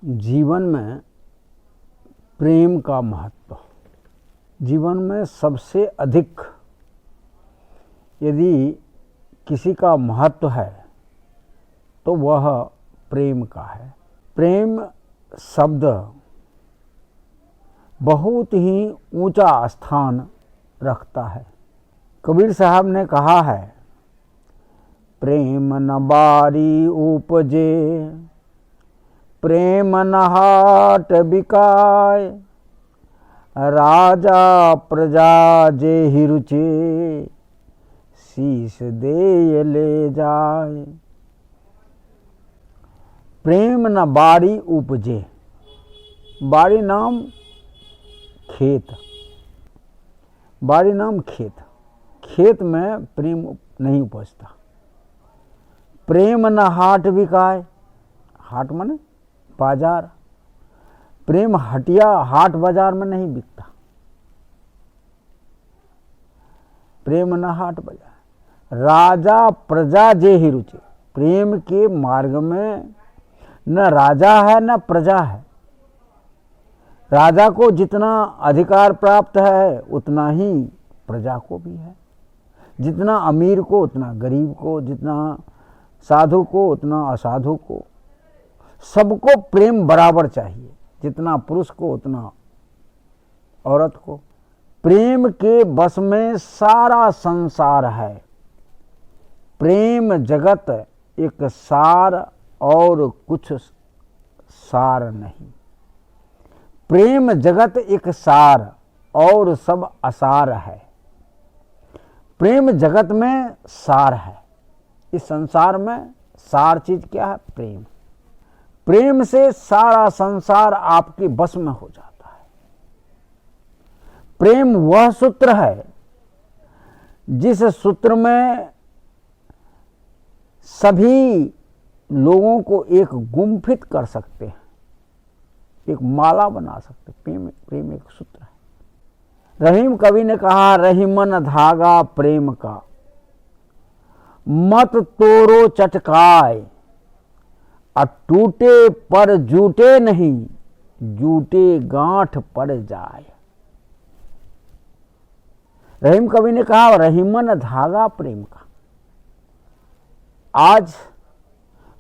जीवन में प्रेम का महत्व। जीवन में सबसे अधिक यदि किसी का महत्व है तो वह प्रेम का है। प्रेम शब्द बहुत ही ऊंचा स्थान रखता है। कबीर साहब ने कहा है, प्रेम न बारी उपजे, प्रेम न हाट बिकाय, राजा प्रजा जे ही रुचे, शीश दे ले जाए। प्रेम न बारी उपजे, बारी नाम खेत, बारी नाम खेत, खेत में प्रेम नहीं उपजता। प्रेम न हाट बिकाय, हाट माने बाजार, प्रेम हटिया हाट बाजार में नहीं बिकता। प्रेम न हाट बाजार, राजा प्रजा जे ही रुचि, प्रेम के मार्ग में न राजा है न प्रजा है। राजा को जितना अधिकार प्राप्त है उतना ही प्रजा को भी है, जितना अमीर को उतना गरीब को, जितना साधु को उतना असाधु को, सबको प्रेम बराबर चाहिए, जितना पुरुष को उतना औरत को। प्रेम के बस में सारा संसार है। प्रेम जगत एक सार और कुछ सार नहीं। प्रेम जगत एक सार और सब असार है। प्रेम जगत में सार है। इस संसार में सार चीज क्या है? प्रेम। प्रेम से सारा संसार आपके बस में हो जाता है। प्रेम वह सूत्र है जिस सूत्र में सभी लोगों को एक गुम्फित कर सकते हैं, एक माला बना सकते। प्रेम एक सूत्र है। रहीम कवि ने कहा, रहीमन धागा प्रेम का, मत तोड़ो चटकाए, और टूटे पर जूटे नहीं, जूटे गांठ पड़ जाए। रहीम कवि ने कहा, रहीमन धागा प्रेम का। आज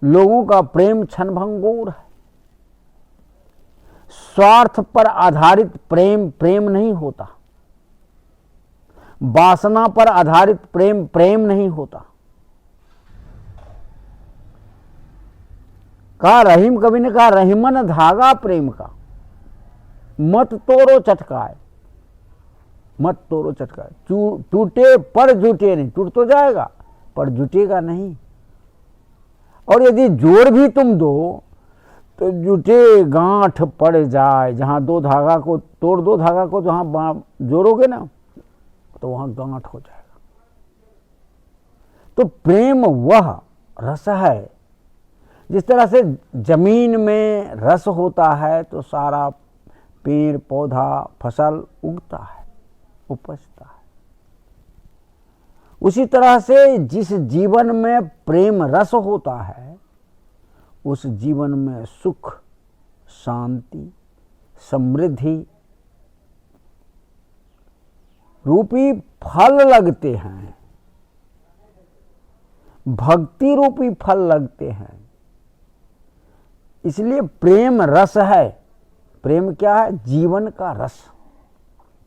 लोगों का प्रेम क्षणभंगुर है। स्वार्थ पर आधारित प्रेम प्रेम नहीं होता। वासना पर आधारित प्रेम प्रेम नहीं होता। कहा, रहीम कवि ने कहा, रहीमन धागा प्रेम का, मत तोड़ो चटकाए, मत तोड़ो चटकाए। टूटे पर जुटे नहीं, टूट तो जाएगा पर जुटेगा नहीं। और यदि जोड़ भी तुम दो तो जुटे गांठ पड़ जाए। जहां दो धागा को तोड़ दो, धागा को जहां जोड़ोगे ना तो वहां गांठ हो जाएगा। तो प्रेम वह रस है, जिस तरह से जमीन में रस होता है तो सारा पेड़ पौधा फसल उगता है, उपजता है। उसी तरह से जिस जीवन में प्रेम रस होता है उस जीवन में सुख, शांति, समृद्धि रूपी फल लगते हैं, भक्ति रूपी फल लगते हैं। इसलिए प्रेम रस है। प्रेम क्या है? जीवन का रस।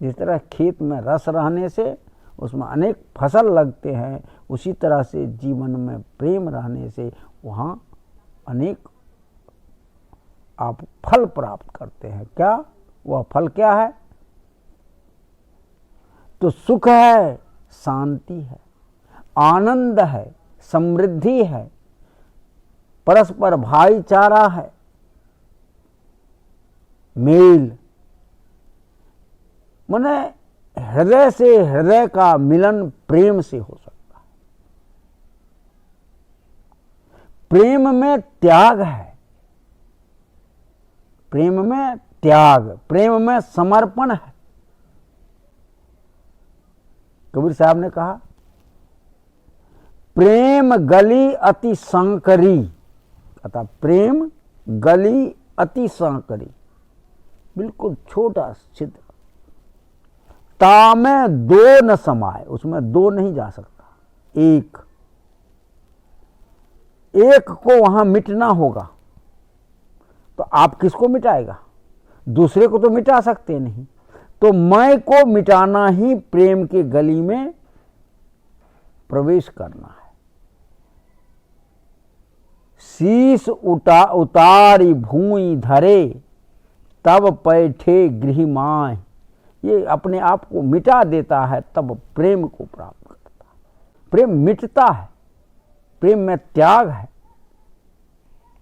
जिस तरह खेत में रस रहने से उसमें अनेक फसल लगते हैं, उसी तरह से जीवन में प्रेम रहने से वहाँ अनेक आप फल प्राप्त करते हैं। क्या वह फल क्या है? तो सुख है, शांति है, आनंद है, समृद्धि है, परस्पर भाईचारा है, मेल, माने हृदय से हृदय का मिलन प्रेम से हो सकता है। प्रेम में त्याग है। प्रेम में त्याग, प्रेम में समर्पण है। कबीर साहब ने कहा, प्रेम गली अति संकरी, अतः प्रेम गली अति सांकड़ी, बिल्कुल छोटा छिद्र, तामें दो न समाए, उसमें दो नहीं जा सकता, एक एक को वहां मिटना होगा। तो आप किसको मिटाएगा? दूसरे को तो मिटा सकते नहीं। तो मैं को मिटाना ही प्रेम के गली में प्रवेश करना है। शीश उतारी भूमि धरे, तब पैठे गृह माय। ये अपने आप को मिटा देता है, तब प्रेम को प्राप्त करता है। प्रेम मिटता है, प्रेम में त्याग है।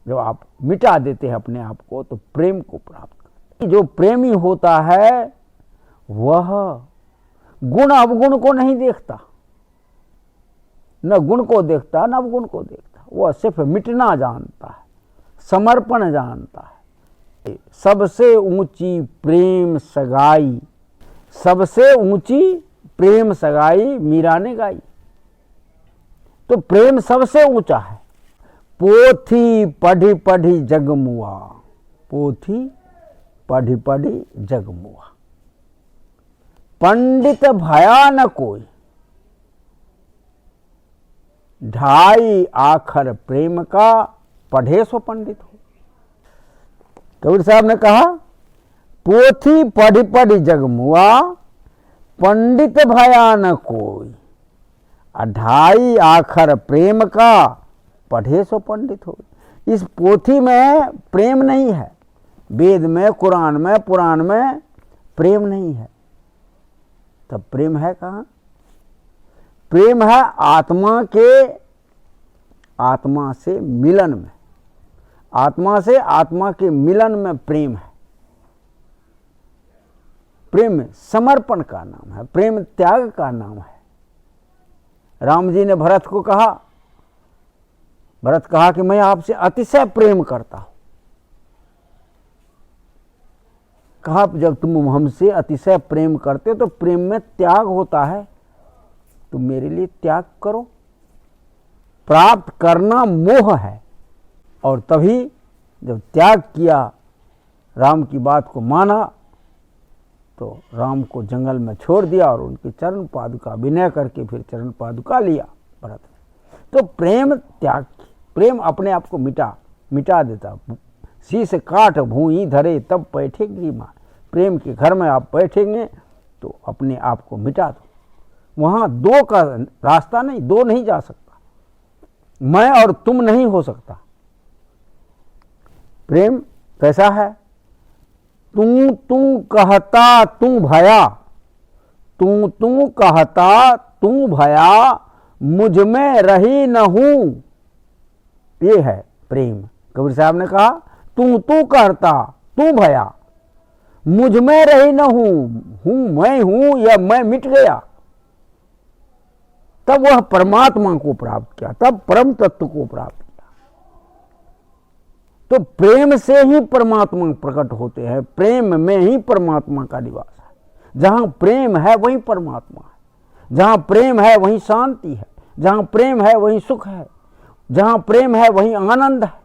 जब आप मिटा देते हैं अपने आप को, तो प्रेम को प्राप्त करते हैं। जो प्रेमी होता है वह गुण अवगुण को नहीं देखता, न गुण को देखता न अवगुण को देखता। वह सिर्फ मिटना जानता है, समर्पण जानता है। सबसे ऊंची प्रेम सगाई, सबसे ऊंची प्रेम सगाई मीरा ने गाई। तो प्रेम सबसे ऊंचा है। पोथी पढ़ी पढ़ी जगमुआ, पोथी पढ़ी पढ़ी जगमुआ। पंडित भया न कोई, ढाई आखर प्रेम का पढ़े सो पंडित हो। कबीर साहब ने कहा पोथी पढ़ी पढ़ी जगमुआ, पंडित भया न कोई, ढाई आखर प्रेम का पढ़े सो पंडित हो। इस पोथी में प्रेम नहीं है, वेद में, कुरान में, पुराण में प्रेम नहीं है। तब प्रेम है कहाँ? प्रेम है आत्मा के, आत्मा से मिलन में। आत्मा से आत्मा के मिलन में प्रेम है। प्रेम समर्पण का नाम है, प्रेम त्याग का नाम है। राम जी ने भरत को कहा, भरत कहा कि मैं आपसे अतिशय प्रेम करता हूं। कहा जब तुम हमसे अतिशय प्रेम करते हो तो प्रेम में त्याग होता है, तुम मेरे लिए त्याग करो। प्राप्त करना मोह है। और तभी जब त्याग किया, राम की बात को माना, तो राम को जंगल में छोड़ दिया और उनकी चरण पादुका विनय करके फिर चरण पादुका लिया भरत ने। तो प्रेम त्याग, प्रेम अपने आप को मिटा देता। शीश काट भूमि धरे, तब बैठे गृह माय। प्रेम के घर में आप बैठेंगे तो अपने आप को मिटा दो। वहां दो का रास्ता नहीं, दो नहीं जा सकता, मैं और तुम नहीं हो सकता। प्रेम कैसा है? तू कहता तू भया, तू कहता तू भया, मुझ में रही न हूं। ये है प्रेम। कबीर साहब ने कहा तू कहता तू भया, मुझ में रही न हूं मैं हूं या मैं मिट गया। तब वह परमात्मा को प्राप्त किया, तब परम तत्व को प्राप्त किया। तो प्रेम से ही परमात्मा प्रकट होते हैं, प्रेम में ही परमात्मा का निवास है। जहां प्रेम है वहीं परमात्मा है, जहां प्रेम है वहीं शांति है, जहां प्रेम है वहीं सुख है, जहां प्रेम है वहीं आनंद है।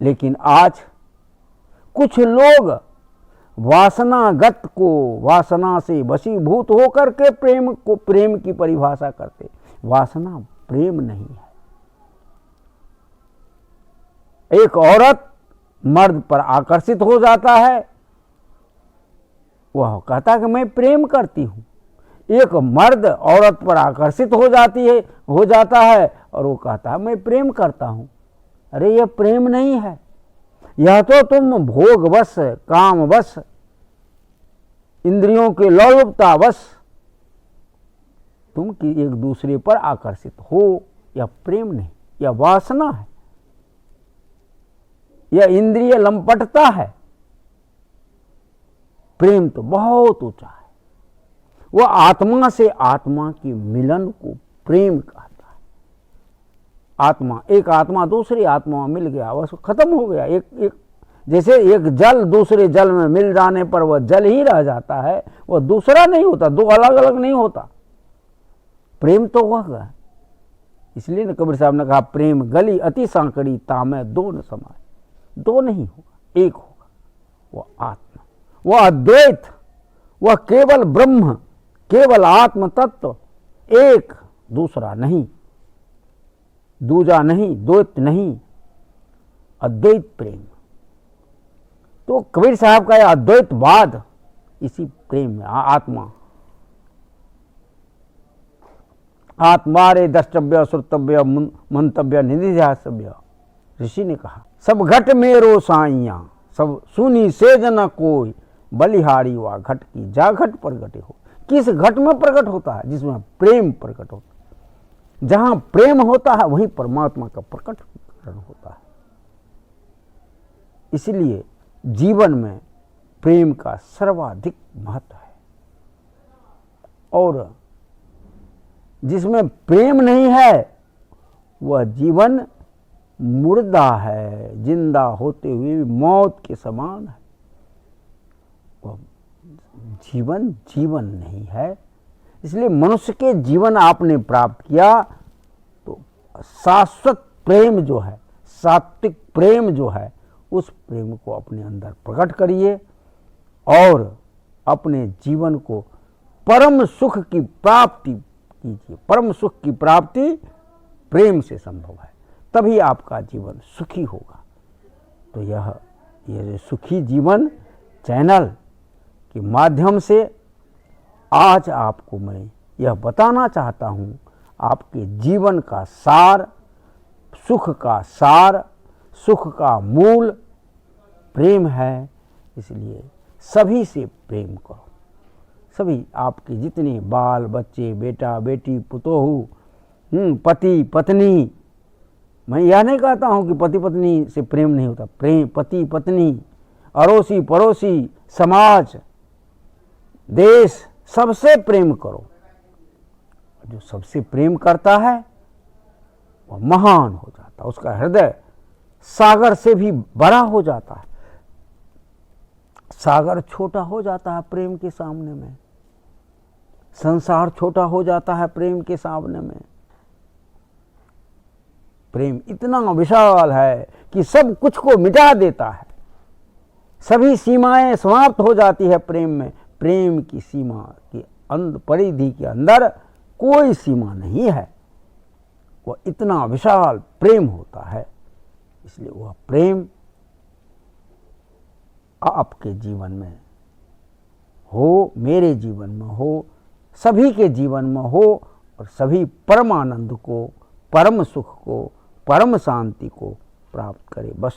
लेकिन आज कुछ लोग वासनागत को, वासना से वशीभूत होकर के प्रेम को, प्रेम की परिभाषा करते। वासना प्रेम नहीं है। एक औरत मर्द पर आकर्षित हो जाता है, वह कहता है कि मैं प्रेम करती हूं। एक मर्द औरत पर आकर्षित हो जाता है और वो कहता है मैं प्रेम करता हूं। अरे यह प्रेम नहीं है, यह तो तुम भोगवश, कामवश, इंद्रियों के लोलुपतावश तुम एक दूसरे पर आकर्षित हो। यह प्रेम नहीं, यह वासना है, यह इंद्रिय लंपटता है। प्रेम तो बहुत ऊंचा है। वह आत्मा से आत्मा के मिलन को प्रेम कहता है। आत्मा, एक आत्मा दूसरी आत्मा में मिल गया, बस खत्म हो गया। एक जैसे एक जल दूसरे जल में मिल जाने पर वह जल ही रह जाता है, वह दूसरा नहीं होता, दो अलग अलग नहीं होता। प्रेम तो वह है। इसलिए कबीर साहब ने कहा प्रेम गली अति सांकड़ी, तामे दो न समाए। दो नहीं होगा, एक होगा, वह आत्मा, वह अद्वैत, वह केवल ब्रह्म, केवल आत्म तत्व, एक, दूसरा नहीं, दूजा नहीं, द्वैत नहीं, अद्वैत प्रेम। तो कबीर साहब का यह अद्वैतवाद इसी प्रेम में, आत्मा रे द्रष्टव्य श्रोतव्य मंतव्य निधिध्यासव्य। ऋषि ने कहा सब घट मेरो साइया, सब सुनी सेज न कोई, बलिहारी वा घट की जा घट प्रगटे हो। किस घट में प्रकट होता है? जिसमें प्रेम प्रकट होता है। जहां प्रेम होता है वहीं परमात्मा का प्रकटीकरण होता है। इसलिए जीवन में प्रेम का सर्वाधिक महत्व है, और जिसमें प्रेम नहीं है वह जीवन मुर्दा है, जिंदा होते हुए भी मौत के समान है। वह जीवन जीवन नहीं है। इसलिए मनुष्य के जीवन आपने प्राप्त किया तो शाश्वत प्रेम जो है, सात्विक प्रेम जो है, उस प्रेम को अपने अंदर प्रकट करिए और अपने जीवन को परम सुख की प्राप्ति कीजिए। परम सुख की प्राप्ति प्रेम से संभव है, तभी आपका जीवन सुखी होगा। तो यह सुखी जीवन चैनल के माध्यम से आज आपको मैं यह बताना चाहता हूँ, आपके जीवन का सार, सुख का सार, सुख का मूल प्रेम है। इसलिए सभी से प्रेम करो। सभी आपके जितने बाल बच्चे, बेटा बेटी, पुतोहू, पति पत्नी, मैं यह नहीं कहता हूँ कि पति पत्नी से प्रेम नहीं होता। प्रेम पति पत्नी, अड़ोसी पड़ोसी, समाज, देश, सबसे प्रेम करो। जो सबसे प्रेम करता है वह महान हो जाता है, उसका हृदय सागर से भी बड़ा हो जाता है। सागर छोटा हो जाता है प्रेम के सामने में, संसार छोटा हो जाता है प्रेम के सामने में। प्रेम इतना विशाल है कि सब कुछ को मिटा देता है, सभी सीमाएं समाप्त हो जाती है प्रेम में। प्रेम की सीमा की परिधि के अंदर कोई सीमा नहीं है, वह इतना विशाल प्रेम होता है। इसलिए वह प्रेम आपके जीवन में हो, मेरे जीवन में हो, सभी के जीवन में हो, और सभी परम आनंद को, परम सुख को, परम शांति को प्राप्त करे। बस